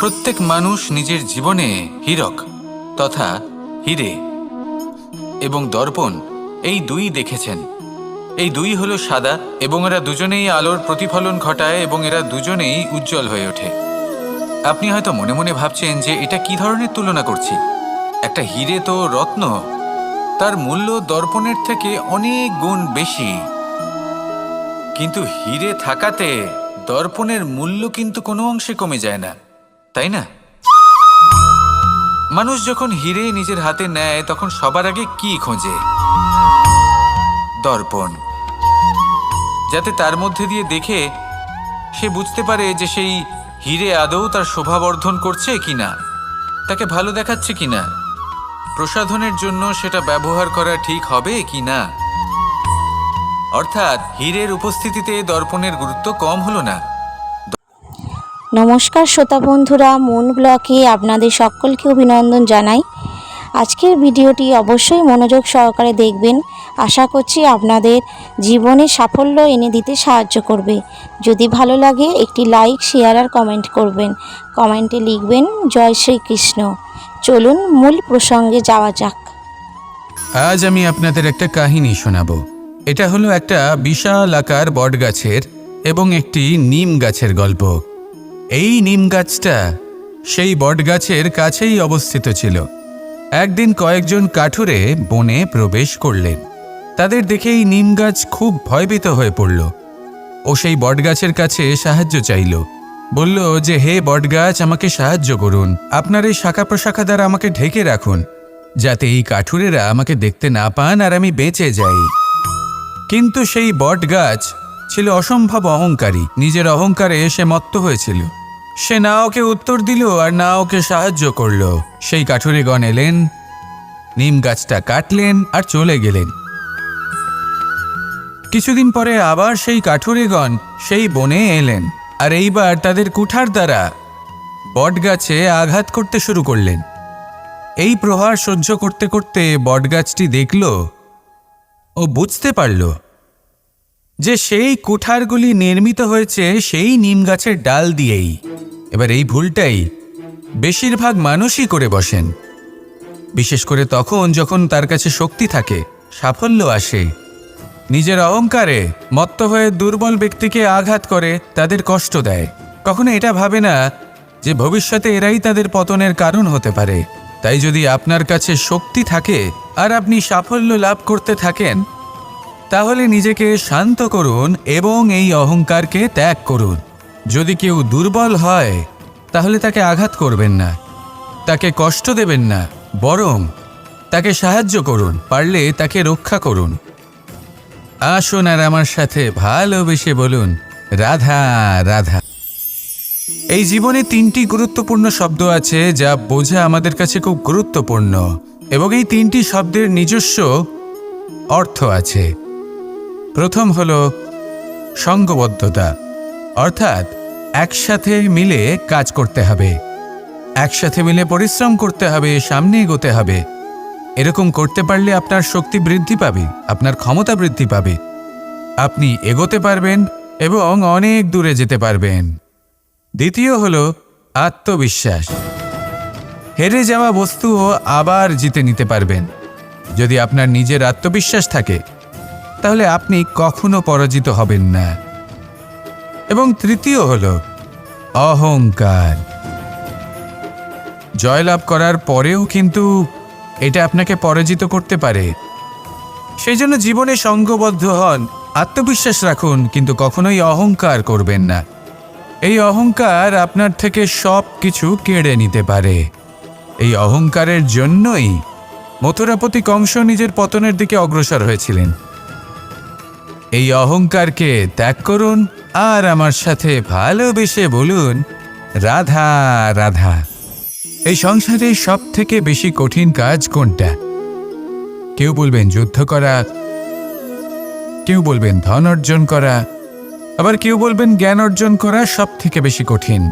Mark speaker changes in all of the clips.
Speaker 1: প্রত্যেক মানুষ নিজের জীবনে হীরক তথা হিরে এবং দর্পণ এই দুই দেখেছেন। এই দুই হলো সাদা এবং এরা দুজনেই আলোর প্রতিফলন ঘটায় এবং এরা দুজনেই উজ্জ্বল হয়ে ওঠে। আপনি হয়তো মনে মনে ভাবছেন যে এটা কি ধরনের তুলনা করছি। একটা হিরে তো রত্ন, তার মূল্য দর্পণের থেকে অনেক গুণ বেশি। কিন্তু হিরে থাকাতে দর্পণের মূল্য কিন্তু কোনো অংশে কমে যায় না, তাই না? মানুষ যখন হিরে নিজের হাতে নেয় তখন সবার আগে কি খোঁজে? দর্পণ, যাতে তার মধ্যে দিয়ে দেখে সে বুঝতে পারে যে সেই হিরে আদৌ তার শোভাবর্ধন করছে কিনা, তাকে ভালো দেখাচ্ছে কিনা, প্রসাধনের জন্য সেটা ব্যবহার করা ঠিক হবে কিনা। অর্থাৎ হীরের উপস্থিতিতে দর্পণের গুরুত্ব কম হলো না।
Speaker 2: নমস্কার শ্রোতা বন্ধুরা, মুন ব্লগে আপনাদের সকলকে অভিনন্দন জানাই। আজকের ভিডিওটি অবশ্যই মনোযোগ সহকারে দেখবেন। আশা করছি আপনাদের জীবনে সাফল্য এনে দিতে সাহায্য করবে। যদি ভালো লাগে একটি লাইক, শেয়ার আর কমেন্ট করবেন। কমেন্টে লিখবেন জয় শ্রীকৃষ্ণ। চলুন মূল প্রসঙ্গে যাওয়া যাক।
Speaker 1: আজ আমি আপনাদের একটা কাহিনী শোনাবো। এটা হলো একটা বিশাল আকার বটগাছের এবং একটি নিম গাছের গল্প। এই নিম গাছটা সেই বটগাছের কাছেই অবস্থিত ছিল। একদিন কয়েকজন কাঠুরে বনে প্রবেশ করলেন। তাদের দেখে এই নিম গাছ খুব ভয়ভীত হয়ে পড়ল ও সেই বটগাছের কাছে সাহায্য চাইল। বলল যে, হে বটগাছ, আমাকে সাহায্য করুন, আপনার এই শাখা প্রশাখা দ্বারা আমাকে ঢেকে রাখুন, যাতে এই কাঠুরেরা আমাকে দেখতে না পান আর আমি বেঁচে যাই। কিন্তু সেই বটগাছ ছিল অসম্ভব অহংকারী। নিজের অহংকারে সে মত্ত হয়েছিল। সে না ওকে উত্তর দিল আর না ওকে সাহায্য করল। সেই কাঠুরেগণ এলেন, নিম গাছটা কাটলেন আর চলে গেলেন। কিছুদিন পরে আবার সেই কাঠুরেগণ সেই বনে এলেন আর এইবার তাদের কুঠার দ্বারা বটগাছে আঘাত করতে শুরু করলেন। এই প্রহার সহ্য করতে করতে বটগাছটি দেখল ও বুঝতে পারল যে সেই কুঠারগুলি নির্মিত হয়েছে সেই নিম গাছের ডাল দিয়েই। এবার এই ভুলটাই বেশিরভাগ মানুষই করে বসেন, বিশেষ করে তখন যখন তার কাছে শক্তি থাকে, সাফল্য আসে। নিজের অহংকারে মত্ত হয়ে দুর্বল ব্যক্তিকে আঘাত করে, তাদের কষ্ট দেয়। কখনো এটা ভাবে না যে ভবিষ্যতে এরাই তাদের পতনের কারণ হতে পারে। তাই যদি আপনার কাছে শক্তি থাকে আর আপনি সাফল্য লাভ করতে থাকেন, তাহলে নিজেকে শান্ত করুন এবং এই অহংকারকে ত্যাগ করুন। যদি কেউ দুর্বল হয় তাহলে তাকে আঘাত করবেন না, তাকে কষ্ট দেবেন না, বরং তাকে সাহায্য করুন, পারলে তাকে রক্ষা করুন। আসুন আর আমার সাথে ভালোবেসে বলুন, রাধা রাধা। এই জীবনে তিনটি গুরুত্বপূর্ণ শব্দ আছে যা বোঝা আমাদের কাছে খুব গুরুত্বপূর্ণ, এবং এই তিনটি শব্দের নিজস্ব অর্থ আছে। প্রথম হলো সঙ্গবদ্ধতা, অর্থাৎ একসাথে মিলে কাজ করতে হবে, একসাথে মিলে পরিশ্রম করতে হবে, সামনে এগোতে হবে। এরকম করতে পারলে আপনার শক্তি বৃদ্ধি পাবে, আপনার ক্ষমতা বৃদ্ধি পাবে, আপনি এগোতে পারবেন এবং অনেক দূরে যেতে পারবেন। দ্বিতীয় হলো আত্মবিশ্বাস। হেরে যাওয়া বস্তুও আবার জিতে নিতে পারবেন। যদি আপনার নিজের আত্মবিশ্বাস থাকে তাহলে আপনি কখনো পরাজিত হবেন না। এবং তৃতীয় হলো অহংকার। জয়লাভ করার পরেও কিন্তু এটা আপনাকে পরাজিত করতে পারে। সেই জন্য জীবনে সঙ্গবদ্ধ হন, আত্মবিশ্বাস রাখুন, কিন্তু কখনোই অহংকার করবেন না। এই অহংকার আপনার থেকে সব কিছু কেড়ে নিতে পারে। এই অহংকারের জন্যই মথুরাপতি কংস নিজের পতনের দিকে অগ্রসর হয়েছিলেন। এই অহংকারকে ত্যাগ করুন আর আমার সাথে ভালোবেসে বলুন, রাধা রাধা। এই সংসারে সব থেকে বেশি কঠিন কাজ কোনটা? কেউ বলবেন যুদ্ধ করা, কেউ বলবেন ধন অর্জন করা, আবার কেউ বলবেন জ্ঞান অর্জন করা সব থেকে বেশি কঠিন।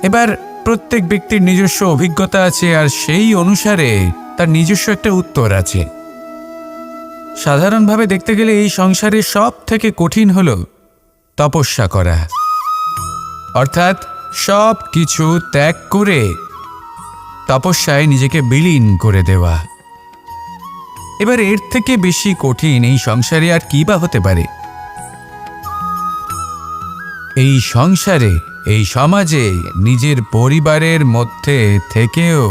Speaker 1: এবার প্রত্যেক ব্যক্তির নিজস্ব অভিজ্ঞতা আছে আর সেই অনুসারে তার নিজস্ব একটা উত্তর আছে। সাধারণভাবে দেখতে গেলে এই সংসারে সব থেকে কঠিন হলো তপস্যা করা, অর্থাৎ সব কিছু ত্যাগ করে তপস্যায় নিজেকে বিলীন করে দেওয়া। এবার এর থেকে বেশি কঠিন এই সংসারে আর কি বা হতে পারে? এই সংসারে, এই সমাজে, নিজের পরিবারের মধ্যে থেকেও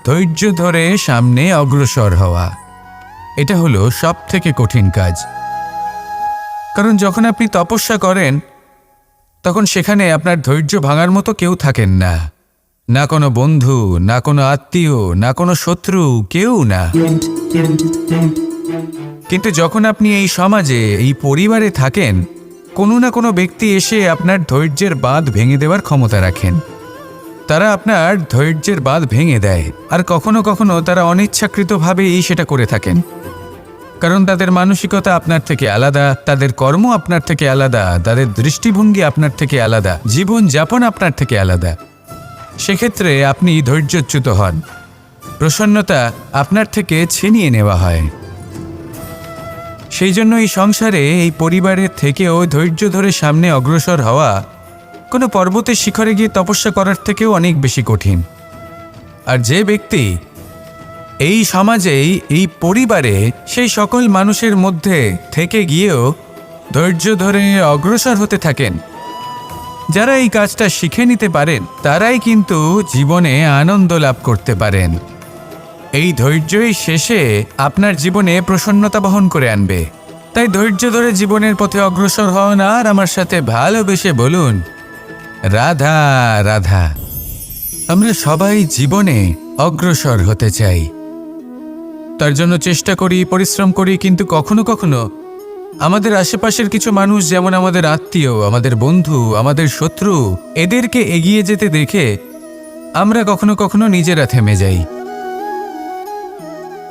Speaker 1: ধৈর্য ধরে সামনে অগ্রসর হওয়া, এটা হলো সব থেকে কঠিন কাজ। কারণ যখন আপনি তপস্যা করেন তখন সেখানে আপনার ধৈর্য ভাঙার মতো কেউ থাকেন না, না কোনো বন্ধু, না কোনো আত্মীয়, না কোনো শত্রু, কেউ না। কিন্তু যখন আপনি এই সমাজে, এই পরিবারে থাকেন, কোনো না কোনো ব্যক্তি এসে আপনার ধৈর্যের বাঁধ ভেঙে দেওয়ার ক্ষমতা রাখেন। তারা আপনার ধৈর্যের বাঁধ ভেঙে দেয়, আর কখনো কখনো তারা অনিচ্ছাকৃতভাবেই সেটা করে থাকেন। কারণ তাদের মানসিকতা আপনার থেকে আলাদা, তাদের কর্ম আপনার থেকে আলাদা, তাদের দৃষ্টিভঙ্গি আপনার থেকে আলাদা, জীবনযাপন আপনার থেকে আলাদা। সেক্ষেত্রে আপনি ধৈর্যচ্যুত হন, প্রসন্নতা আপনার থেকে ছিনিয়ে নেওয়া হয়। সেই জন্য এই সংসারে, এই পরিবারের থেকেও ধৈর্য ধরে সামনে অগ্রসর হওয়া কোনো পর্বতের শিখরে গিয়ে তপস্যা করার থেকেও অনেক বেশি কঠিন। আর যে ব্যক্তি এই সমাজেই, এই পরিবারে, সেই সকল মানুষের মধ্যে থেকে গিয়েও ধৈর্য ধরে অগ্রসর হতে থাকেন, যারা এই কাজটা শিখে নিতে পারেন, তারাই কিন্তু জীবনে আনন্দ লাভ করতে পারেন। এই ধৈর্যই শেষে আপনার জীবনে প্রসন্নতা বহন করে আনবে। তাই ধৈর্য ধরে জীবনের পথে অগ্রসর হন আর আমার সাথে ভালোবেসে বলুন, রাধা রাধা। আমরা সবাই জীবনে অগ্রসর হতে চাই, তার জন্য চেষ্টা করি, পরিশ্রম করি, কিন্তু কখনো কখনো আমাদের আশেপাশের কিছু মানুষ, যেমন আমাদের আত্মীয়, আমাদের বন্ধু, আমাদের শত্রু, এদেরকে এগিয়ে যেতে দেখে আমরা কখনো কখনো নিজেরা থেমে যাই।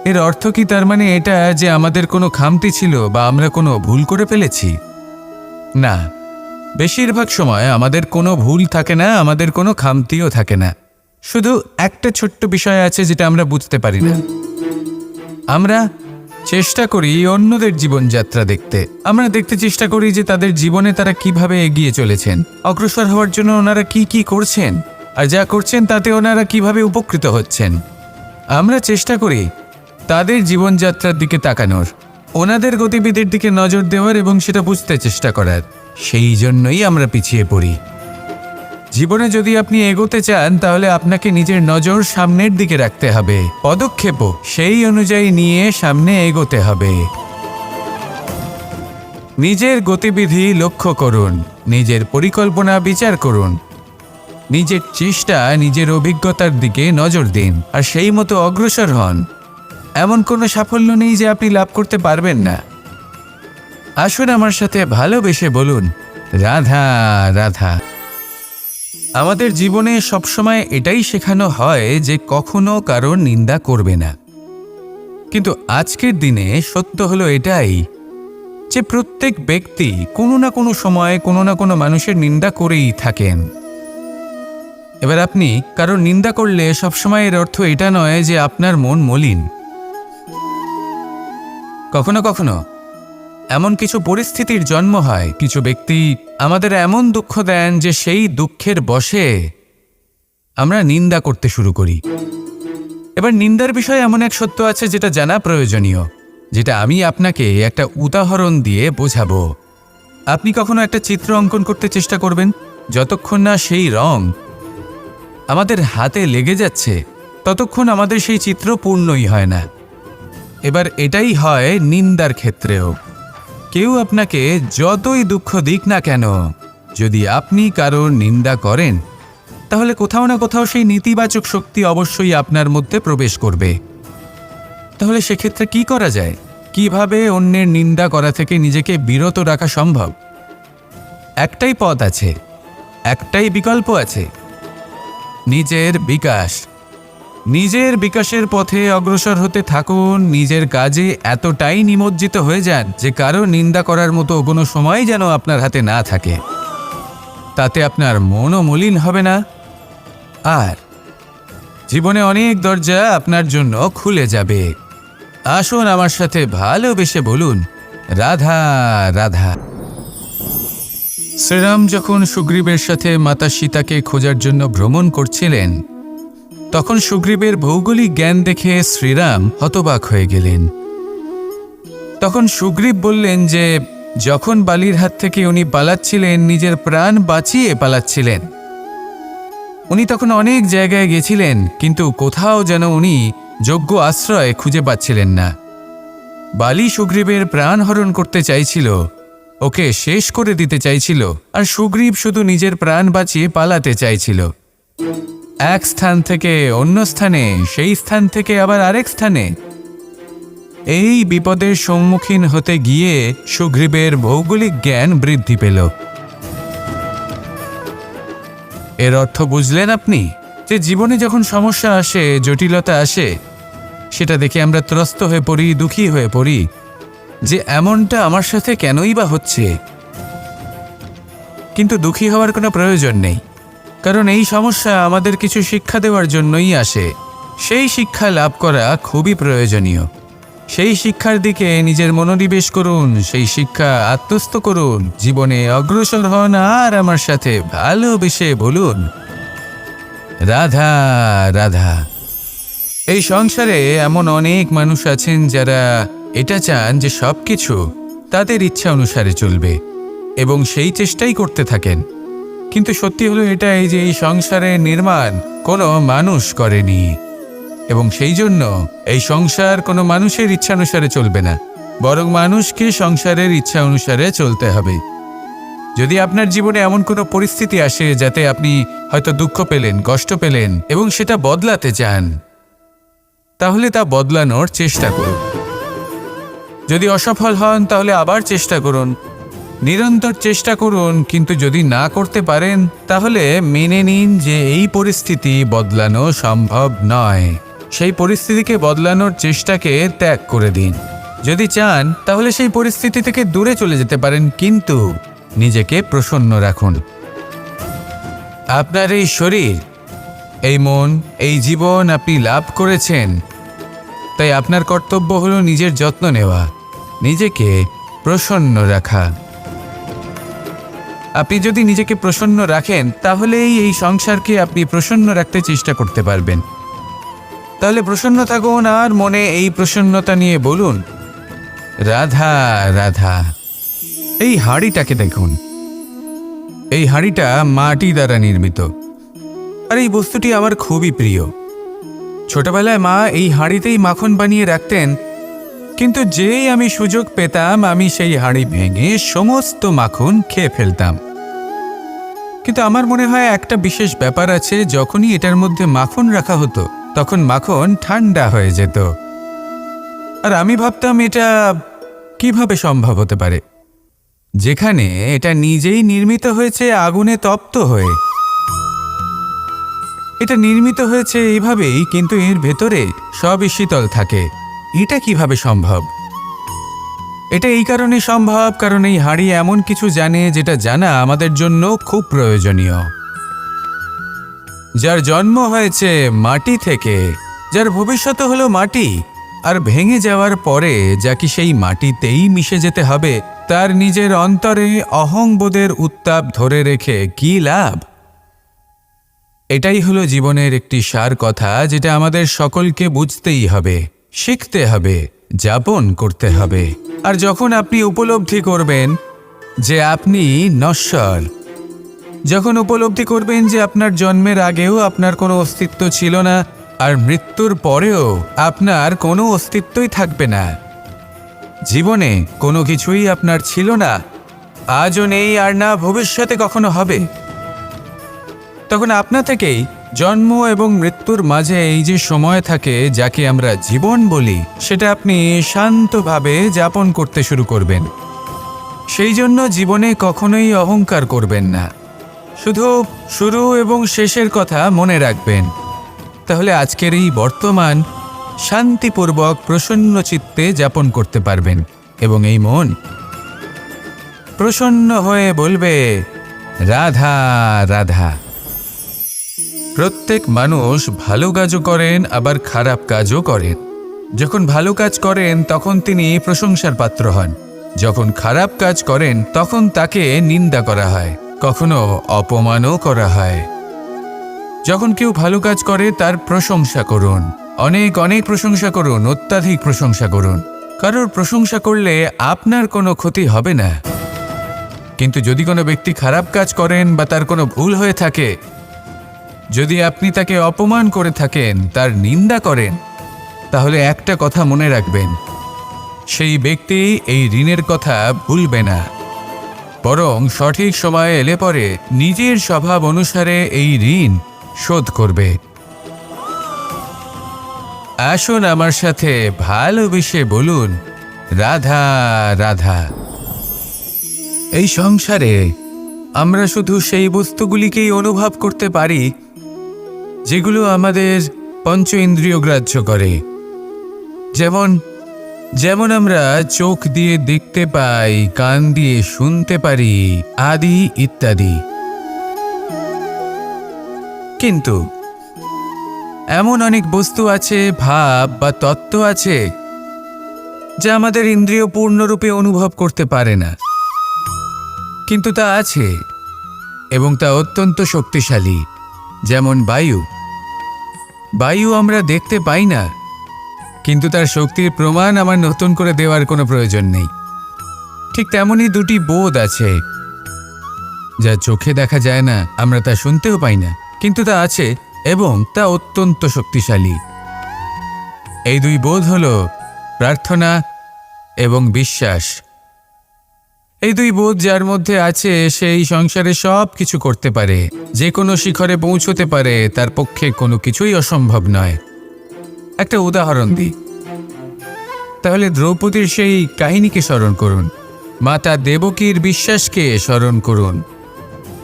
Speaker 1: এর অর্থ কি তার মানে এটা যে আমাদের কোনো খামতি ছিল বা আমরা কোনো ভুল করে ফেলেছি? না, বেশিরভাগ সময় আমাদের কোনো ভুল থাকে না, আমাদের কোনো খামতিও থাকে না। শুধু একটা ছোট্ট বিষয় আছে যেটা আমরা বুঝতে পারি না। আমরা চেষ্টা করি অন্যদের জীবনযাত্রা দেখতে। আমরা দেখতে চেষ্টা করি যে তাদের জীবনে তারা কিভাবে এগিয়ে চলেছেন, অগ্রসর হওয়ার জন্য ওনারা কি কি করছেন, আর যা করছেন তাতে ওনারা কিভাবে উপকৃত হচ্ছেন। আমরা চেষ্টা করি তাদের জীবনযাত্রার দিকে তাকানোর, ওনাদের গতিবিধির দিকে নজর দেওয়ার এবং সেটা বুঝতে চেষ্টা করার। সেই জন্যই আমরা পিছিয়ে পড়ি। জীবনে যদি আপনি এগোতে চান তাহলে আপনাকে নিজের নজর সামনের দিকে রাখতে হবে, পদক্ষেপও সেই অনুযায়ী নিয়ে সামনে এগোতে হবে। নিজের গতিবিধি লক্ষ্য করুন, নিজের পরিকল্পনা বিচার করুন, নিজের চেষ্টা, নিজের অভিজ্ঞতার দিকে নজর দিন, আর সেই মতো অগ্রসর হন। এমন কোনো সাফল্য নেই যে আপনি লাভ করতে পারবেন না। আসুন আমার সাথে ভালোবেসে বলুন, রাধা রাধা। আমাদের জীবনে সবসময় এটাই শেখানো হয় যে কখনো কারোর নিন্দা করবে না, কিন্তু আজকের দিনে সত্য হলো এটাই যে প্রত্যেক ব্যক্তি কোনো না কোনো সময় কোনো না কোনো মানুষের নিন্দা করেই থাকেন। এবার আপনি কারোর নিন্দা করলে সবসময় এর অর্থ এটা নয় যে আপনার মন মলিন। কখনো কখনো এমন কিছু পরিস্থিতির জন্ম হয়, কিছু ব্যক্তি আমাদের এমন দুঃখ দেন যে সেই দুঃখের বশে আমরা নিন্দা করতে শুরু করি। এবার নিন্দার বিষয়ে এমন এক সত্য আছে যেটা জানা প্রয়োজনীয়, যেটা আমি আপনাকে একটা উদাহরণ দিয়ে বোঝাবো। আপনি কখনো একটা চিত্র অঙ্কন করতে চেষ্টা করবেন, যতক্ষণ না সেই রং আমাদের হাতে লেগে যাচ্ছে ততক্ষণ আমাদের সেই চিত্র পূর্ণই হয় না। এবার এটাই হয় নিন্দার ক্ষেত্রেও। কেউ আপনাকে যতই দুঃখ দিক না কেন, যদি আপনি কারোর নিন্দা করেন তাহলে কোথাও না কোথাও সেই নেতিবাচক শক্তি অবশ্যই আপনার মধ্যে প্রবেশ করবে। তাহলে সেক্ষেত্রে কি করা যায়? কিভাবে অন্যের নিন্দা করা থেকে নিজেকে বিরত রাখা সম্ভব? একটাই পথ আছে, একটাই বিকল্প আছে, নিজের বিকাশ। নিজের বিকাশের পথে অগ্রসর হতে থাকুন, নিজের কাজে এতটাই নিমজ্জিত হয়ে যান যে কারো নিন্দা করার মতো কোনো সময় যেন আপনার হাতে না থাকে। তাতে আপনার মনও মলিন হবে না, আর জীবনে অনেক দরজা আপনার জন্য খুলে যাবে। আসুন আমার সাথে ভালোবেসে বলুন, রাধা রাধা। শ্রীরাম যখন সুগ্রীবের সাথে মাতা সীতাকে খোঁজার জন্য ভ্রমণ করছিলেন, তখন সুগ্রীবের ভৌগোলিক জ্ঞান দেখে শ্রীরাম হতবাক হয়ে গেলেন। তখন সুগ্রীব বললেন যে যখন বালির হাত থেকে উনি পালাচ্ছিলেন, নিজের প্রাণ বাঁচিয়ে পালাচ্ছিলেন, উনি তখন অনেক জায়গায় গেছিলেন, কিন্তু কোথাও যেন উনি যোগ্য আশ্রয় খুঁজে পাচ্ছিলেন না। বালি সুগ্রীবের প্রাণ হরণ করতে চাইছিল, ওকে শেষ করে দিতে চাইছিল, আর সুগ্রীব শুধু নিজের প্রাণ বাঁচিয়ে পালাতে চাইছিল। এক স্থান থেকে অন্য স্থানে, সেই স্থান থেকে আবার আরেক স্থানে। এই বিপদের সম্মুখীন হতে গিয়ে সুগ্রীবের ভৌগোলিক জ্ঞান বৃদ্ধি পেল। এর অর্থ বুঝলেন আপনি? যে জীবনে যখন সমস্যা আসে, জটিলতা আসে, সেটা দেখে আমরা ত্রস্ত হয়ে পড়ি, দুঃখী হয়ে পড়ি যে এমনটা আমার সাথে কেনই বা হচ্ছে। কিন্তু দুঃখী হওয়ার কোনো প্রয়োজন নেই, কারণ এই সমস্যা আমাদের কিছু শিক্ষা দেওয়ার জন্যই আসে। সেই শিক্ষা লাভ করা খুবই প্রয়োজনীয়। সেই শিক্ষার দিকে নিজের মনোনিবেশ করুন, সেই শিক্ষা আত্মস্থ করুন, জীবনে অগ্রসর হন, আর আমার সাথে ভালোবেসে বলুন, রাধা রাধা। এই সংসারে এমন অনেক মানুষ আছেন যারা এটা চান যে সবকিছু তাদের ইচ্ছা অনুসারে চলবে, এবং সেই চেষ্টাই করতে থাকেন। কিন্তু সত্যি হলো এটাই যে এই সংসারের নির্মাণ কোনো মানুষ করেনি, এবং সেই জন্য এই সংসার কোনো মানুষের ইচ্ছা অনুসারে চলবে না, বরং মানুষকে সংসারের ইচ্ছা অনুসারে চলতে হবে। যদি আপনার জীবনে এমন কোনো পরিস্থিতি আসে যাতে আপনি হয়তো দুঃখ পেলেন, কষ্ট পেলেন, এবং সেটা বদলাতে চান, তাহলে তা বদলানোর চেষ্টা করুন। যদি অসফল হন তাহলে আবার চেষ্টা করুন, নিরন্তর চেষ্টা করুন। কিন্তু যদি না করতে পারেন তাহলে মেনে নিন যে এই পরিস্থিতি বদলানো সম্ভব নয়। সেই পরিস্থিতিকে বদলানোর চেষ্টাকে ত্যাগ করে দিন। যদি চান তাহলে সেই পরিস্থিতি থেকে দূরে চলে যেতে পারেন, কিন্তু নিজেকে প্রসন্ন রাখুন। আপনার এই শরীর, এই মন, এই জীবন আপনি লাভ করেছেন, তাই আপনার কর্তব্য হলো নিজের যত্ন নেওয়া, নিজেকে প্রসন্ন রাখা। আপনি যদি নিজেকে প্রসন্ন রাখেন তাহলেই এই সংসারকে আপনি প্রসন্ন রাখতে চেষ্টা করতে পারবেন। তাহলে প্রসন্ন থাকুন, আর মনে এই প্রসন্নতা নিয়ে বলুন, রাধা রাধা। এই হাঁড়িটাকে দেখুন, এই হাঁড়িটা মাটি দ্বারা নির্মিত, আর এই বস্তুটি আমার খুবই প্রিয়। ছোটবেলায় মা এই হাঁড়িতেই মাখন বানিয়ে রাখতেন, কিন্তু যেই আমি সুযোগ পেতাম আমি সেই হাঁড়ি ভেঙে সমস্ত মাখন খেয়ে ফেলতাম। কিন্তু আমার মনে হয় একটা বিশেষ ব্যাপার আছে, যখনই এটার মধ্যে মাখন রাখা হতো তখন মাখন ঠান্ডা হয়ে যেত। আর আমি ভাবতাম এটা কিভাবে সম্ভব হতে পারে, যেখানে এটা নিজেই নির্মিত হয়েছে আগুনে তপ্ত হয়ে। এটা নির্মিত হয়েছে এইভাবেই, কিন্তু এর ভেতরে সবই শীতল থাকে। এটা কিভাবে সম্ভব? এটা এই কারণে সম্ভব কারণ এই হাঁড়ি এমন কিছু জানে যেটা জানা আমাদের জন্য খুব প্রয়োজনীয়। যার জন্ম হয়েছে মাটি থেকে, যার ভবিষ্যৎ হলো মাটি, আর ভেঙে যাওয়ার পরে যা কি সেই মাটিতেই মিশে যেতে হবে, তার নিজের অন্তরে অহংবোধের উত্তাপ ধরে রেখে কি লাভ? এটাই হলো জীবনের একটি সার কথা, যেটা আমাদের সকলকে বুঝতেই হবে, শিখতে হবে, যাপন করতে হবে। আর যখন আপনি উপলব্ধি করবেন যে আপনি নশ্বর, যখন উপলব্ধি করবেন যে আপনার জন্মের আগেও আপনার কোনো অস্তিত্ব ছিল না, আর মৃত্যুর পরেও আপনার কোনো অস্তিত্বই থাকবে না, জীবনে কোনো কিছুই আপনার ছিল না, আজও নেই, আর না ভবিষ্যতে কখনো হবে, তখন আপনা থেকেই জন্ম এবং মৃত্যুর মাঝে এই যে সময় থাকে যাকে আমরা জীবন বলি, সেটা আপনি শান্তভাবে যাপন করতে শুরু করবেন। সেই জন্য জীবনে কখনোই অহংকার করবেন না, শুধু শুরু এবং শেষের কথা মনে রাখবেন। তাহলে আজকের এই বর্তমান শান্তিপূর্বক প্রসন্ন চিত্তে যাপন করতে পারবেন, এবং এই মন প্রসন্ন হয়ে বলবে, রাধা রাধা। প্রত্যেক মানুষ ভালো কাজও করেন, আবার খারাপ কাজও করেন। যখন ভালো কাজ করেন তখন তিনি প্রশংসার পাত্র হন, যখন খারাপ কাজ করেন তখন তাকে নিন্দা করা হয়, কখনো অপমানও করা হয়। যখন কেউ ভালো কাজ করে তার প্রশংসা করুন, অনেক অনেক প্রশংসা করুন, অত্যাধিক প্রশংসা করুন। কারোর প্রশংসা করলে আপনার কোনো ক্ষতি হবে না। কিন্তু যদি কোনো ব্যক্তি খারাপ কাজ করেন বা তার কোনো ভুল হয়ে থাকে, যদি আপনি তাকে অপমান করে থাকেন, তার নিন্দা করেন, তাহলে একটা কথা মনে রাখবেন, সেই ব্যক্তি এই ঋণের কথা ভুলবে না, বরং সঠিক সময়ে এলে পরে নিজের স্বভাব অনুসারে এই ঋণ শোধ করবে। আসুন আমার সাথে ভালোবেসে বলুন, রাধা রাধা। এই সংসারে আমরা শুধু সেই বস্তুগুলিকেই অনুভব করতে পারি যেগুলো আমাদের পঞ্চ ইন্দ্রিয় গ্রাহ্য করে। যেমন যেমন আমরা চোখ দিয়ে দেখতে পাই, কান দিয়ে শুনতে পারি, আদি ইত্যাদি। কিন্তু এমন অনেক বস্তু আছে, ভাব বা তত্ত্ব আছে যা আমাদের ইন্দ্রিয় পূর্ণরূপে অনুভব করতে পারে না, কিন্তু তা আছে এবং তা অত্যন্ত শক্তিশালী। যেমন বায়ু। বায়ু আমরা দেখতে পাই না, কিন্তু তার শক্তির প্রমাণ আমার নতুন করে দেওয়ার কোনো প্রয়োজন নেই। ঠিক তেমনই দুটি বোধ আছে যা চোখে দেখা যায় না, আমরা তা শুনতেও পাই না, কিন্তু তা আছে এবং তা অত্যন্ত শক্তিশালী। এই দুই বোধ হল প্রার্থনা এবং বিশ্বাস। এই দুই বোধ যার মধ্যে আছে সেই সংসারে সব কিছু করতে পারে, যে কোনো শিখরে পৌঁছতে পারে, তার পক্ষে কোনো কিছুই অসম্ভব নয়। একটা উদাহরণ দিই, তাহলে দ্রৌপদীর সেই কাহিনীকে স্মরণ করুন, মাতা দেবকীর বিশ্বাসকে স্মরণ করুন।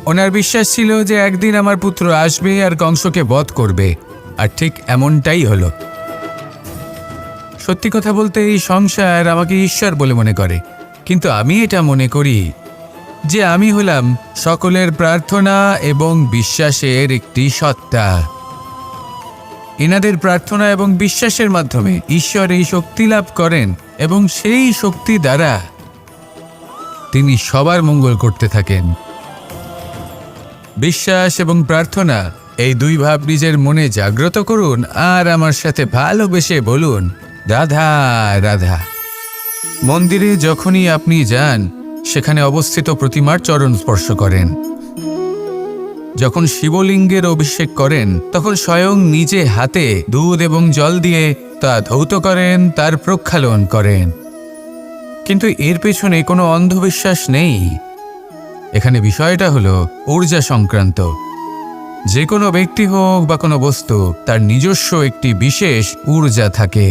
Speaker 1: ওনার বিশ্বাস ছিল যে একদিন আমার পুত্র আসবে আর কংসকে বধ করবে, আর ঠিক এমনটাই হলো। সত্যি কথা বলতে এই সংসার আমাকে ঈশ্বর বলে মনে করে, কিন্তু আমি এটা মনে করি যে আমি হলাম সকলের প্রার্থনা এবং বিশ্বাসের একটি সত্তা। এনাদের প্রার্থনা এবং বিশ্বাসের মাধ্যমে ঈশ্বর এই শক্তি লাভ করেন এবং সেই শক্তি দ্বারা তিনি সবার মঙ্গল করতে থাকেন। বিশ্বাস এবং প্রার্থনা, এই দুই ভাব নিজের মনে জাগ্রত করুন আর আমার সাথে ভালোবেসে বলুন, রাধা রাধা। মন্দিরে যখনই আপনি যান, সেখানে অবস্থিত প্রতিমার চরণ স্পর্শ করেন। যখন শিবলিঙ্গের অভিষেক করেন, তখন স্বয়ং নিজে হাতে দুধ এবং জল দিয়ে তা ধৌত করেন, তার প্রক্ষালন করেন। কিন্তু এর পেছনে কোনো অন্ধবিশ্বাস নেই। এখানে বিষয়টা হলো ঊর্জা সংক্রান্ত। যে কোনো ব্যক্তি হোক বা কোনো বস্তু, তার নিজস্ব একটি বিশেষ ঊর্জা থাকে।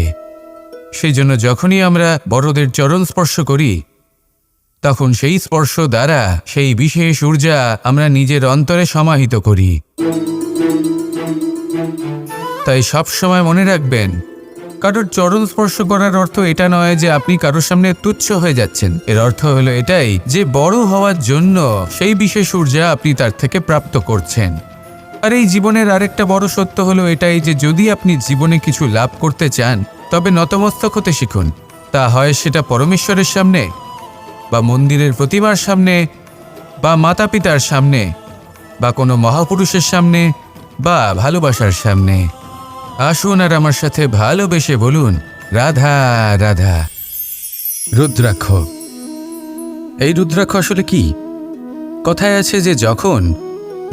Speaker 1: সেই জন্য যখনই আমরা বড়দের চরণ স্পর্শ করি, তখন সেই স্পর্শ দ্বারা সেই বিশেষ ঊর্জা আমরা নিজের অন্তরে সমাহিত করি। তাই সব সময় মনে রাখবেন, কারোর চরণ স্পর্শ করার অর্থ এটা নয় যে আপনি কারোর সামনে তুচ্ছ হয়ে যাচ্ছেন। এর অর্থ হলো এটাই যে বড় হওয়ার জন্য সেই বিশেষ ঊর্জা আপনি তার থেকে প্রাপ্ত করছেন। আর এই জীবনের আরেকটা বড় সত্য হলো এটাই যে যদি আপনি জীবনে কিছু লাভ করতে চান, তবে নতমস্তক হতে শিখুন। তা হয় সেটা পরমেশ্বরের সামনে, বা মন্দিরের প্রতিমার সামনে, বা মাতা পিতার সামনে, বা কোনো মহাপুরুষের সামনে, বা ভালোবাসার সামনে। আসুন আর আমার সাথে ভালোবেসে বলুন, রাধা রাধা। রুদ্রাক্ষ। এই রুদ্রাক্ষ আসলে কি? কথায় আছে যে যখন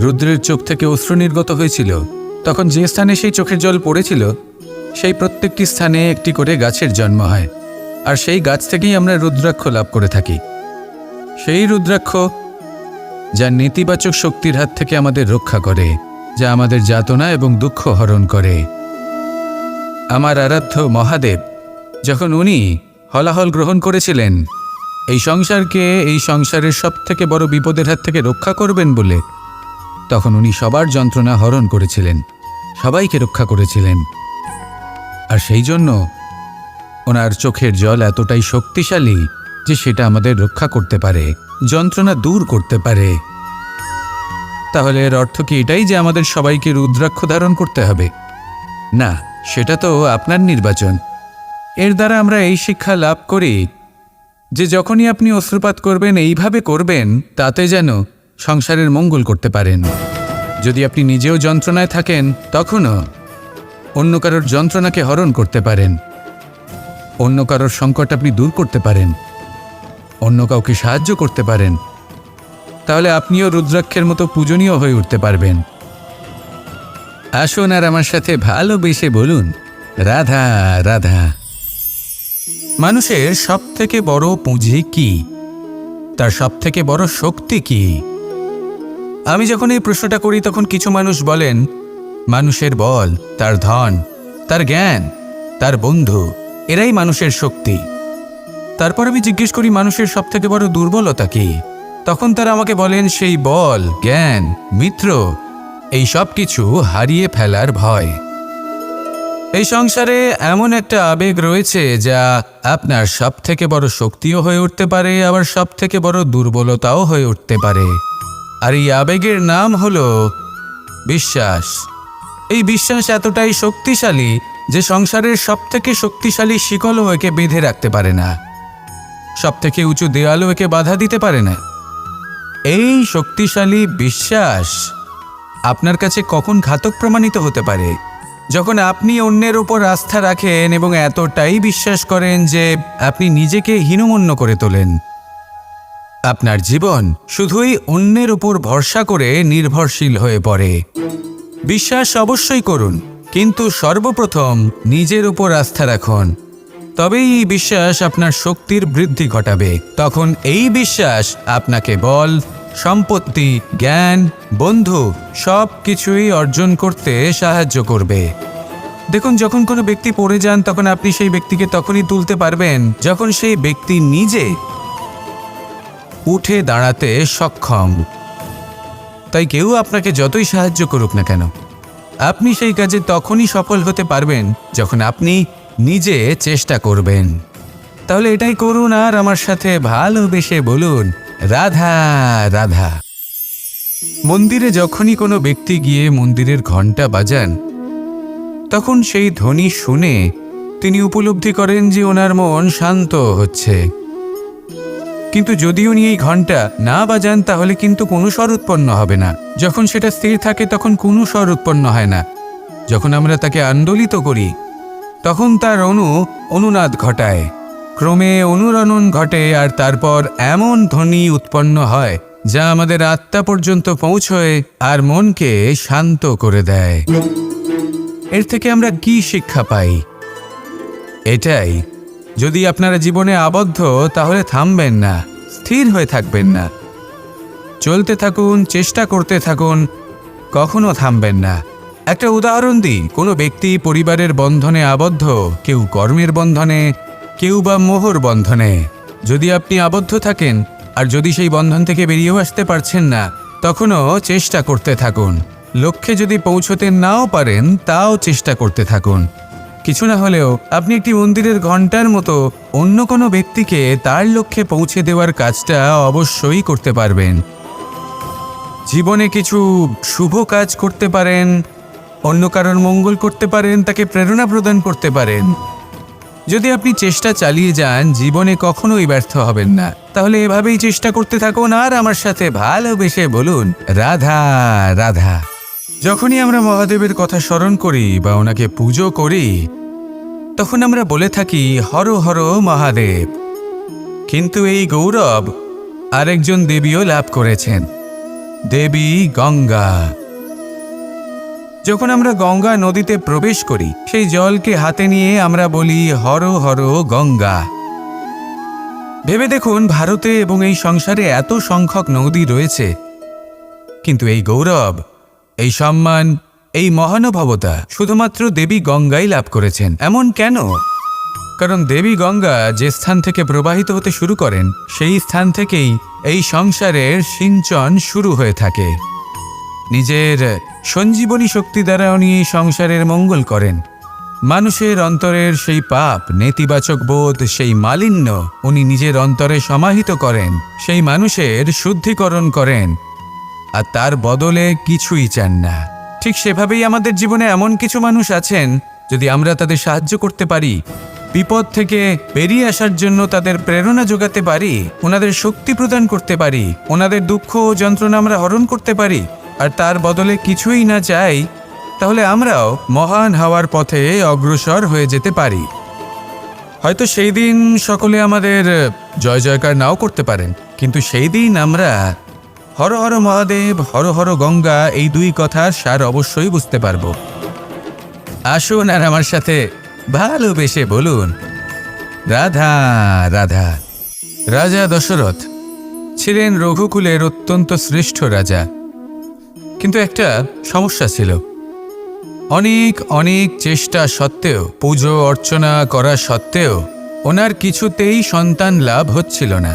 Speaker 1: রুদ্রের চোখ থেকে অশ্রু নির্গত হয়েছিল, তখন যে স্থানে সেই চোখের জল পড়েছিল, সেই প্রত্যেকটি স্থানে একটি করে গাছের জন্ম হয়, আর সেই গাছ থেকেই আমরা রুদ্রাক্ষ লাভ করে থাকি। সেই রুদ্রাক্ষ যা নেতিবাচক শক্তির হাত থেকে আমাদের রক্ষা করে, যা আমাদের যাতনা এবং দুঃখ হরণ করে। আমার আরাধ্য মহাদেব যখন উনি হলাহল গ্রহণ করেছিলেন এই সংসারকে, এই সংসারের সব থেকে বড় বিপদের হাত থেকে রক্ষা করবেন বলে, তখন উনি সবার যন্ত্রণা হরণ করেছিলেন, সবাইকে রক্ষা করেছিলেন। আর সেই জন্য ওনার চোখের জল এতটাই শক্তিশালী যে সেটা আমাদের রক্ষা করতে পারে, যন্ত্রণা দূর করতে পারে। তাহলে এর অর্থ কি এটাই যে আমাদের সবাইকে রুদ্রাক্ষ ধারণ করতে হবে? না, সেটা তো আপনার নির্বাচন। এর দ্বারা আমরা এই শিক্ষা লাভ করি যে যখনই আপনি অশ্রুপাত করবেন এইভাবে করবেন তাতে যেন সংসারের মঙ্গল করতে পারেন। যদি আপনি নিজেও যন্ত্রণায় থাকেন তখনও অন্য কারোর যন্ত্রণাকে হরণ করতে পারেন, অন্য কারোর সংকট আপনি দূর করতে পারেন, অন্য কাউকে সাহায্য করতে পারেন, তাহলে আপনিও রুদ্রাক্ষের মতো পূজনীয় হয়ে উঠতে পারবেন। আসুন আর আমার সাথে ভালোবেসে বলুন, রাধা রাধা। মানুষের সবথেকে বড় পুঁজি কি? তার সবথেকে বড় শক্তি কি? আমি যখন এই প্রশ্নটা করি তখন কিছু মানুষ বলেন মানুষের বল, তার ধন, তার জ্ঞান, তার বন্ধু, এরাই মানুষের শক্তি। তারপর আমি জিজ্ঞেস করি মানুষের সবথেকে বড় দুর্বলতা কি? তখন তারা আমাকে বলেন সেই বল, জ্ঞান, মিত্র, এই সব কিছু হারিয়ে ফেলার ভয়। এই সংসারে এমন একটা আবেগ রয়েছে যা আপনার সবথেকে বড় শক্তিও হয়ে উঠতে পারে, আবার সবথেকে বড় দুর্বলতাও হয়ে উঠতে পারে। আর এই আবেগের নাম হলো বিশ্বাস। এই বিশ্বাস এতটাই শক্তিশালী যে সংসারের সবথেকে শক্তিশালী শিকলও একে বেঁধে রাখতে পারে না, সবথেকে উঁচু দেয়ালও একে বাধা দিতে পারে না। এই শক্তিশালী বিশ্বাস আপনার কাছে কখন ঘাতক প্রমাণিত হতে পারে? যখন আপনি অন্যের উপর আস্থা রাখেন এবং এতটাই বিশ্বাস করেন যে আপনি নিজেকে হীনমন্য করে তোলেন। আপনার জীবন শুধুই অন্যের উপর ভরসা করে নির্ভরশীল হয়ে পড়ে। বিশ্বাস অবশ্যই করুন, কিন্তু সর্বপ্রথম নিজের উপর আস্থা রাখুন। তবেই এই বিশ্বাস আপনার শক্তির বৃদ্ধি ঘটাবে। তখন এই বিশ্বাস আপনাকে বল, সম্পত্তি, জ্ঞান, বন্ধু সব কিছুই অর্জন করতে সাহায্য করবে। দেখুন, যখন কোনো ব্যক্তি পড়ে যান তখন আপনি সেই ব্যক্তিকে তখনই তুলতে পারবেন যখন সেই ব্যক্তি নিজে উঠে দাঁড়াতে সক্ষম। তাই কেউ আপনাকে যতই সাহায্য করুক না কেন, আপনি সেই কাজে তখনই সফল হতে পারবেন যখন আপনি নিজে চেষ্টা করবেন। তাহলে এটাই করুন আর আমার সাথে ভালোবেসে বলুন, রাধা রাধা। মন্দিরে যখনই কোনো ব্যক্তি গিয়ে মন্দিরের ঘণ্টা বাজান তখন সেই ধ্বনি শুনে তিনি উপলব্ধি করেন যে ওনার মন শান্ত হচ্ছে। কিন্তু যদি উনি এই ঘণ্টা না বাজান তাহলে কিন্তু কোনো স্বর উৎপন্ন হবে না। যখন সেটা স্থির থাকে তখন কোনো স্বর উৎপন্ন হয় না। যখন আমরা তাকে আন্দোলিত করি তখন তার অনুনাদ ঘটায়, ক্রমে অনুরণন ঘটে, আর তারপর এমন ধ্বনি উৎপন্ন হয় যা আমাদের আত্মা পর্যন্ত পৌঁছয় আর মনকে শান্ত করে দেয়। এর থেকে আমরা কি শিক্ষা পাই? এটাই, যদি আপনারা জীবনে আবদ্ধ তাহলে থামবেন না, স্থির হয়ে থাকবেন না, চলতে থাকুন, চেষ্টা করতে থাকুন, কখনো থামবেন না। একটা উদাহরণ দিই, কোনো ব্যক্তি পরিবারের বন্ধনে আবদ্ধ, কেউ কর্মের বন্ধনে, কেউ বা মোহর বন্ধনে। যদি আপনি আবদ্ধ থাকেন আর যদি সেই বন্ধন থেকে বেরিয়েও আসতে পারছেন না, তখনও চেষ্টা করতে থাকুন। লক্ষ্যে যদি পৌঁছতে নাও পারেন তাও চেষ্টা করতে থাকুন। কিছু না হলেও আপনি একটি মন্দিরের ঘণ্টার মতো অন্য কোনো ব্যক্তিকে তার লক্ষ্যে পৌঁছে দেওয়ার কাজটা অবশ্যই করতে পারবেন। জীবনে কিছু শুভ কাজ করতে পারেন, অন্য কারোর মঙ্গল করতে পারেন, তাকে প্রেরণা প্রদান করতে পারেন। যদি আপনি চেষ্টা চালিয়ে যান জীবনে কখনোই ব্যর্থ হবেন না। তাহলে এভাবেই চেষ্টা করতে থাকুন আর আমার সাথে ভালোবেসে বলুন, রাধা রাধা। যখনই আমরা মহাদেবের কথা স্মরণ করি বা ওনাকে পুজো করি তখন আমরা বলে থাকি হর হর মহাদেব। কিন্তু এই গৌরব আরেকজন দেবীও লাভ করেছেন, দেবী গঙ্গা। যখন আমরা গঙ্গা নদীতে প্রবেশ করি সেই জলকে হাতে নিয়ে আমরা বলি হর হর গঙ্গা। ভেবে দেখুন, ভারতে এবং এই সংসারে এত সংখ্যক নদী রয়েছে, কিন্তু এই গৌরব, এই সম্মান, এই মহানুভবতা শুধুমাত্র দেবী গঙ্গাই লাভ করেছেন। এমন কেন? কারণ দেবী গঙ্গা যে স্থান থেকে প্রবাহিত হতে শুরু করেন সেই স্থান থেকেই এই সংসারের সিঞ্চন শুরু হয়ে থাকে। নিজের সঞ্জীবনী শক্তি দ্বারা উনি এই সংসারের মঙ্গল করেন। মানুষের অন্তরের সেই পাপ, নেতিবাচক বোধ, সেই মালিন্য উনি নিজের অন্তরে সমাহিত করেন, সেই মানুষের শুদ্ধিকরণ করেন, আর তার বদলে কিছুই চান না। ঠিক সেভাবেই আমাদের জীবনে এমন কিছু মানুষ আছেন, যদি আমরা তাদের সাহায্য করতে পারি, বিপদ থেকে বেরিয়ে আসার জন্য তাদের প্রেরণা যোগাতে পারি, ওনাদের শক্তি প্রদান করতে পারি, ওনাদের দুঃখ ও যন্ত্রণা আমরা হরণ করতে পারি, আর তার বদলে কিছুই না চাই, তাহলে আমরাও মহান হওয়ার পথে অগ্রসর হয়ে যেতে পারি। হয়তো সেই দিন সকলে আমাদের জয় জয়কার নাও করতে পারেন, কিন্তু সেই দিন আমরা হর হর মহাদেব, হর হর গঙ্গা এই দুই কথার সার অবশ্যই বুঝতে পারবো। আসুন আর আমার সাথে ভালোবেসে বলুন, রাধা রাধা। রাজা দশরথ ছিলেন রঘুকুলের অত্যন্ত শ্রেষ্ঠ রাজা, কিন্তু একটা সমস্যা ছিল। অনেক অনেক চেষ্টা সত্ত্বেও, পুজো অর্চনা করা সত্ত্বেও ওনার কিছুতেই সন্তান লাভ হচ্ছিল না।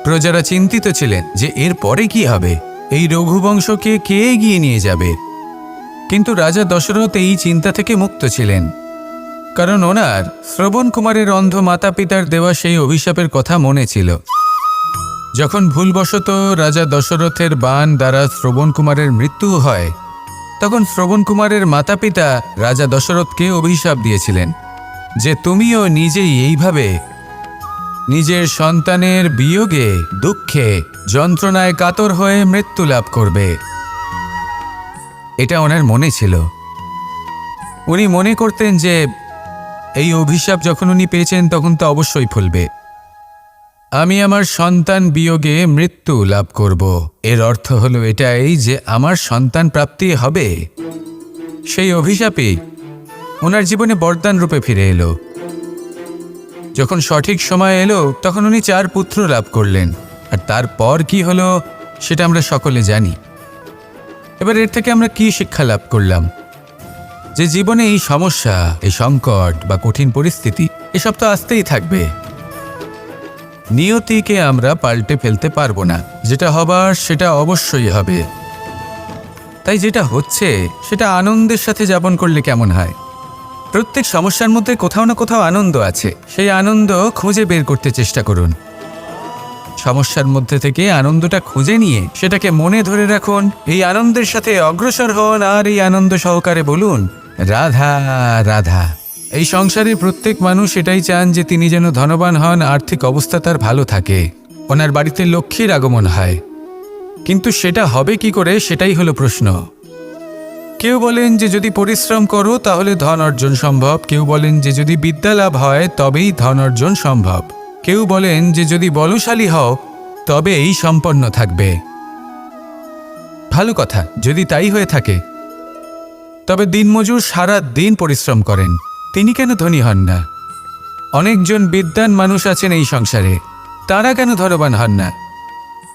Speaker 1: প্রজারা চিন্তিত ছিলেন যে এর পরে কি হবে, এই রঘুবংশকে কে এগিয়ে নিয়ে যাবে। কিন্তু রাজা দশরথ এই চিন্তা থেকে মুক্ত ছিলেন, কারণ ওনার শ্রবণ কুমারের অন্ধ মাতা পিতার দেওয়া সেই অভিশাপের কথা মনে ছিল। যখন ভুলবশত রাজা দশরথের বাণ দ্বারা শ্রবণ কুমারের মৃত্যু হয়, তখন শ্রবণ কুমারের মাতা পিতা রাজা দশরথকে অভিশাপ দিয়েছিলেন যে তুমিও নিজেই এইভাবে নিজের সন্তানের বিয়োগে, দুঃখে, যন্ত্রণায় কাতর হয়ে মৃত্যু লাভ করবে। এটা ওনার মনে ছিল। উনি মনে করতেন যে এই অভিশাপ যখন উনি পেয়েছেন তখন তো অবশ্যই ফলবে। আমি আমার সন্তান বিয়োগে মৃত্যু লাভ করব, এর অর্থ হলো এটাই যে আমার সন্তান প্রাপ্তি হবে। সেই অভিশাপই ওনার জীবনে বরদান রূপে ফিরে এলো। যখন সঠিক সময় এলো তখন উনি 4 পুত্র লাভ করলেন, আর তারপর কি হলো সেটা আমরা সকলে জানি। এবার এর থেকে আমরা কি শিক্ষা লাভ করলাম? যে জীবনে এই সমস্যা, এই সংকট বা কঠিন পরিস্থিতি এসব তো আসতেই থাকবে। নিয়তিকে আমরা পাল্টে ফেলতে পারবো না, যেটা হবার সেটা অবশ্যই হবে। তাই যেটা হচ্ছে সেটা আনন্দের সাথে যাপন করলে কেমন হয়? প্রত্যেক সমস্যার মধ্যে কোথাও না কোথাও আনন্দ আছে, সেই আনন্দ খুঁজে বের করতে চেষ্টা করুন। সমস্যার মধ্যে থেকে আনন্দটা খুঁজে নিয়ে সেটাকে মনে ধরে রাখুন, এই আনন্দের সাথে অগ্রসর হন, আর এই আনন্দ সহকারে বলুন, রাধা রাধা। এই সংসারে প্রত্যেক মানুষ এটাই চান যে তিনি যেন ধনবান হন, আর্থিক অবস্থা তার ভালো থাকে, ওনার বাড়িতে লক্ষ্মীর আগমন হয়। কিন্তু সেটা হবে কি করে, সেটাই হলো প্রশ্ন। কেউ বলেন যে যদি পরিশ্রম করো তাহলে ধন অর্জন সম্ভব, কেউ বলেন যে যদি বিদ্যা লাভ হয় তবেই ধন অর্জন সম্ভব, কেউ বলেন যে যদি বলশালী হও তবেই সম্পন্ন থাকবে। ভালো কথা, যদি তাই হয়ে থাকে তবে দিনমজুর সারা দিন পরিশ্রম করেন, তিনি কেন ধনী হন না? অনেকজন বিদ্বান মানুষ আছেন এই সংসারে, তারা কেন ধনবান হন না?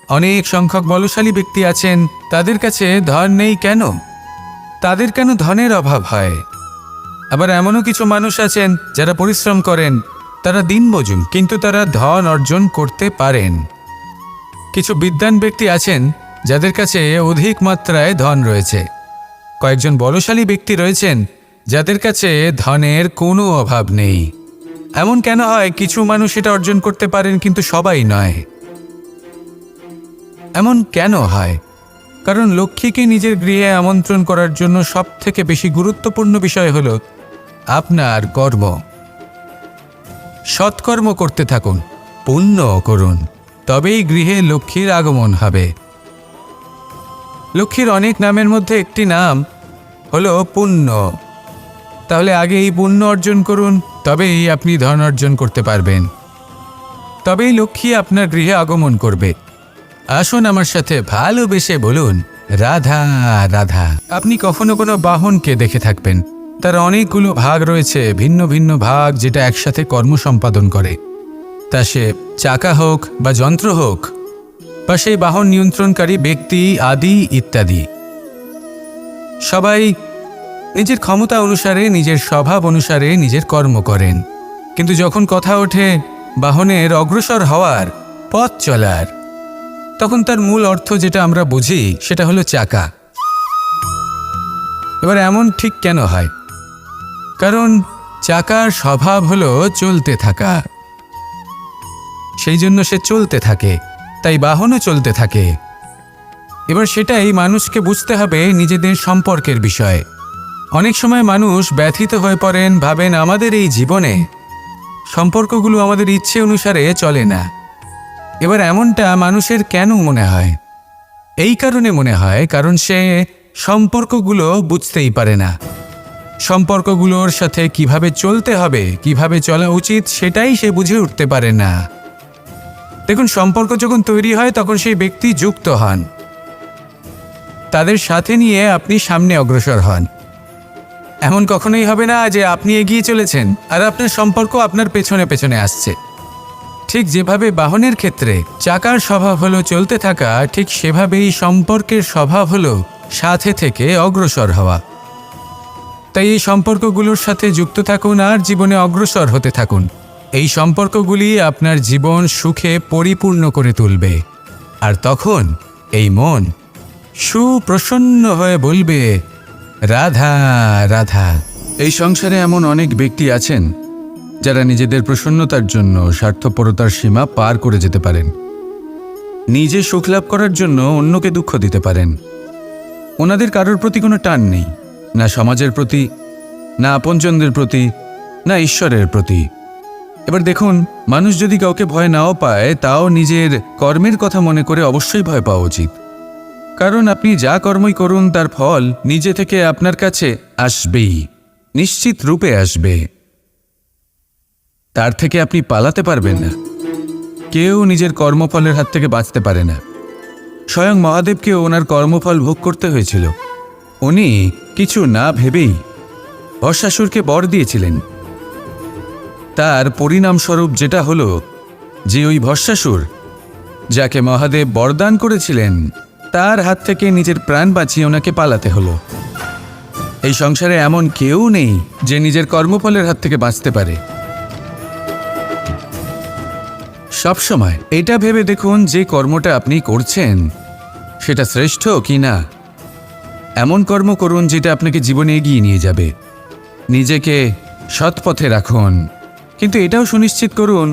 Speaker 1: অনেক সংখ্যক বলশালী ব্যক্তি আছেন, তাদের কাছে ধন নেই কেন? তাদের কেন ধনের অভাব হয়? আবার এমনও কিছু মানুষ আছেন যারা পরিশ্রম করেন, তারা দিনমজুর, কিন্তু তারা ধন অর্জন করতে পারেন। কিছু বিদ্বান ব্যক্তি আছেন যাদের কাছে অধিক মাত্রায় ধন রয়েছে, কয়েকজন বলশালী ব্যক্তি রয়েছেন যাদের কাছে ধনের কোনো অভাব নেই। এমন কেন হয়? কিছু মানুষ এটা অর্জন করতে পারেন কিন্তু সবাই নয়। এমন কেন হয়? কারণ লক্ষ্মীকে নিজের গৃহে আমন্ত্রণ করার জন্য সবথেকে বেশি গুরুত্বপূর্ণ বিষয় হলো আপনার কর্ম। সৎকর্ম করতে থাকুন, পুণ্য করুন, তবেই গৃহে লক্ষ্মীর আগমন হবে। লক্ষ্মীর অনেক নামের মধ্যে একটি নাম হলো পুণ্য। তাহলে আগে এই পুণ্য অর্জন করুন, তবেই আপনি ধন অর্জন করতে পারবেন, তবেই লক্ষ্মী আপনার গৃহে আগমন করবে। আসুন আমার সাথে ভালোবেসে বলুন, রাধা রাধা। আপনি কখনো কোনো বাহনকে দেখে থাকবেন, তার অনেকগুলো ভাগ রয়েছে, ভিন্ন ভিন্ন ভাগ, যেটা একসাথে কর্ম সম্পাদন করে। তা সে চাকা হোক বা যন্ত্র হোক, বা সেই বাহন নিয়ন্ত্রণকারী ব্যক্তি আদি ইত্যাদি। সবাই নিজের ক্ষমতা অনুসারে, নিজের স্বভাব অনুসারে নিজের কর্ম করেন। কিন্তু যখন কথা ওঠে বাহনের অগ্রসর হওয়ার, পথ চলার, তখন তার মূল অর্থ যেটা আমরা বুঝি সেটা হলো চাকা। এবার এমন ঠিক কেন হয়? কারণ চাকার স্বভাব হলো চলতে থাকা, সেই জন্য সে চলতে থাকে, তাই বাহনও চলতে থাকে। এবার সেটাই মানুষকে বুঝতে হবে নিজেদের সম্পর্কের বিষয়। অনেক সময় মানুষ ব্যথিত হয়ে পড়েন, ভাবেন আমাদের এই জীবনে সম্পর্কগুলো আমাদের ইচ্ছে অনুসারে চলে না। এবার এমনটা মানুষের কেন মনে হয়? এই কারণে মনে হয় কারণ সে সম্পর্কগুলো বুঝতেই পারে না। সম্পর্কগুলোর সাথে কিভাবে চলতে হবে, কিভাবে চলা উচিত সেটাই সে বুঝে উঠতে পারে না। দেখুন, সম্পর্ক যখন তৈরি হয় তখন সেই ব্যক্তি যুক্ত হন, তাদের সাথে নিয়ে আপনি সামনে অগ্রসর হন। এমন কখনোই হবে না যে আপনি এগিয়ে চলেছেন আর আপনার সম্পর্ক আপনার পেছনে পেছনে আসছে। ঠিক যেভাবে বাহনের ক্ষেত্রে চাকার স্বভাব হলো চলতে থাকা, ঠিক সেভাবেই সম্পর্কের স্বভাব হলো সাথে থেকে অগ্রসর হওয়া। তাই এই সম্পর্কগুলোর সাথে যুক্ত থাকুন আর জীবনে অগ্রসর হতে থাকুন। এই সম্পর্কগুলি আপনার জীবন সুখে পরিপূর্ণ করে তুলবে। আর তখন এই মন সুপ্রসন্ন হয়ে বলবে, রাধা রাধা। এই সংসারে এমন অনেক ব্যক্তি আছেন যারা নিজেদের প্রসন্নতার জন্য স্বার্থপরতার সীমা পার করে যেতে পারেন। নিজে সুখ লাভ করার জন্য অন্যকে দুঃখ দিতে পারেন। ওনাদের কারোর প্রতি কোনো টান নেই, না সমাজের প্রতি, না আপনজনদের প্রতি, না ঈশ্বরের প্রতি। এবার দেখুন, মানুষ যদি কাউকে ভয় নাও পায়, তাও নিজের কর্মের কথা মনে করে অবশ্যই ভয় পাওয়া উচিত। কারণ আপনি যা কর্মই করুন তার ফল নিজে থেকে আপনার কাছে আসবেই, নিশ্চিত রূপে আসবে। তার থেকে আপনি পালাতে পারবেন না। কেউ নিজের কর্মফলের হাত থেকে বাঁচতে পারে না। স্বয়ং মহাদেবকেও ওনার কর্মফল ভোগ করতে হয়েছিল। উনি কিছু না ভেবেই ভস্মাসুরকে বর দিয়েছিলেন। তার পরিণামস্বরূপ যেটা হলো যে ওই ভস্মাসুর, যাকে মহাদেব বরদান করেছিলেন, তার হাত থেকে নিজের প্রাণ বাঁচিয়ে ওনাকে পালাতে হলো। এই সংসারে এমন কেউ নেই যে নিজের কর্মফলের হাত থেকে বাঁচতে পারে। সবসময় এটা ভেবে দেখুন যে কর্মটা আপনি করছেন সেটা শ্রেষ্ঠ কি না। এমন কর্ম করুন যেটা আপনাকে জীবনে এগিয়ে নিয়ে যাবে। নিজেকে সৎ পথে রাখুন, কিন্তু এটাও সুনিশ্চিত করুন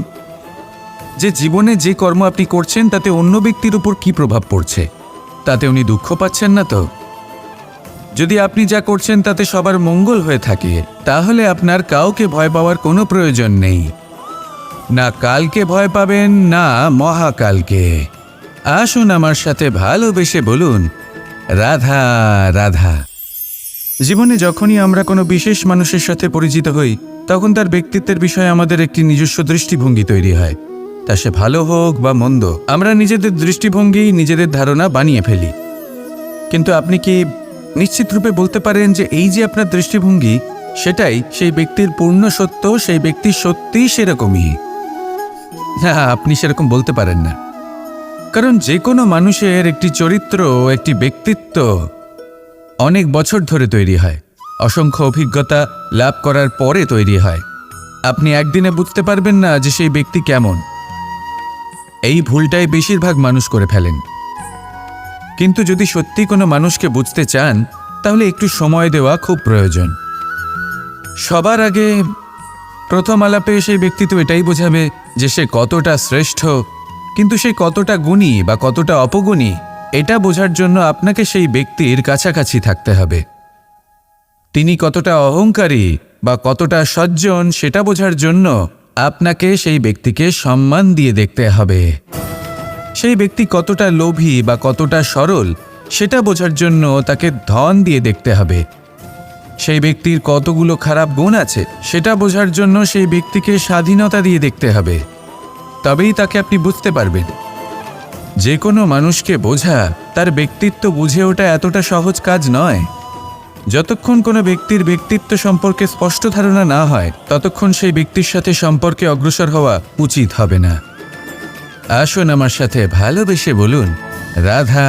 Speaker 1: যে জীবনে যে কর্ম আপনি করছেন তাতে অন্য ব্যক্তির উপর কী প্রভাব পড়ছে, তাতে উনি দুঃখ পাচ্ছেন না তো। যদি আপনি যা করছেন তাতে সবার মঙ্গল হয়ে থাকে, তাহলে আপনার কাউকে ভয় পাওয়ার কোনো প্রয়োজন নেই। না কালকে ভয় পাবেন, না মহাকালকে। আসুন আমার সাথে ভালোবেসে বলুন, রাধা রাধা। জীবনে যখনই আমরা কোনো বিশেষ মানুষের সাথে পরিচিত হই, তখন তার ব্যক্তিত্বের বিষয়ে আমাদের একটি নিজস্ব দৃষ্টিভঙ্গি তৈরি হয়। তা সে ভালো হোক বা মন্দ, আমরা নিজেদের দৃষ্টিভঙ্গি, নিজেদের ধারণা বানিয়ে ফেলি। কিন্তু আপনি কি নিশ্চিত রূপে বলতে পারেন যে এই যে আপনার দৃষ্টিভঙ্গি, সেটাই সেই ব্যক্তির পূর্ণ সত্য, সেই ব্যক্তি সত্যিই সেরকমই? না, আপনি সেরকম বলতে পারেন না। কারণ যে কোনো মানুষের একটি চরিত্র, একটি ব্যক্তিত্ব অনেক বছর ধরে তৈরি হয়, অসংখ্য অভিজ্ঞতা লাভ করার পরে তৈরি হয়। আপনি একদিনে বুঝতে পারবেন না যে সেই ব্যক্তি কেমন। এই ভুলটাই বেশিরভাগ মানুষ করে ফেলেন। কিন্তু যদি সত্যি কোনো মানুষকে বুঝতে চান, তাহলে একটু সময় দেওয়া খুব প্রয়োজন। সবার আগে প্রথম আলাপে সেই ব্যক্তি তো এটাই বোঝাবে যে সে কতটা শ্রেষ্ঠ, কিন্তু সে কতটা গুণী বা কতটা অপগুণী, এটা বোঝার জন্য আপনাকে সেই ব্যক্তির কাছাকাছি থাকতে হবে। তিনি কতটা অহংকারী বা কতটা সজ্জন, সেটা বোঝার জন্য আপনাকে সেই ব্যক্তিকে সম্মান দিয়ে দেখতে হবে। সেই ব্যক্তি কতটা লোভী বা কতটা সরল, সেটা বোঝার জন্য তাকে ধন দিয়ে দেখতে হবে। সেই ব্যক্তির কতগুলো খারাপ গুণ আছে, সেটা বোঝার জন্য সেই ব্যক্তিকে স্বাধীনতা দিয়ে দেখতে হবে। তবেই তাকে আপনি বুঝতে পারবেন। যে কোনো মানুষকে বোঝা, তার ব্যক্তিত্ব বুঝে ওঠা এতটা সহজ কাজ নয়। যতক্ষণ কোনো ব্যক্তির ব্যক্তিত্ব সম্পর্কে স্পষ্ট ধারণা না হয়, ততক্ষণ সেই ব্যক্তির সাথে সম্পর্কে অগ্রসর হওয়া উচিত হবে না। আসুন আমার সাথে ভালোবেসে বলুন, রাধা।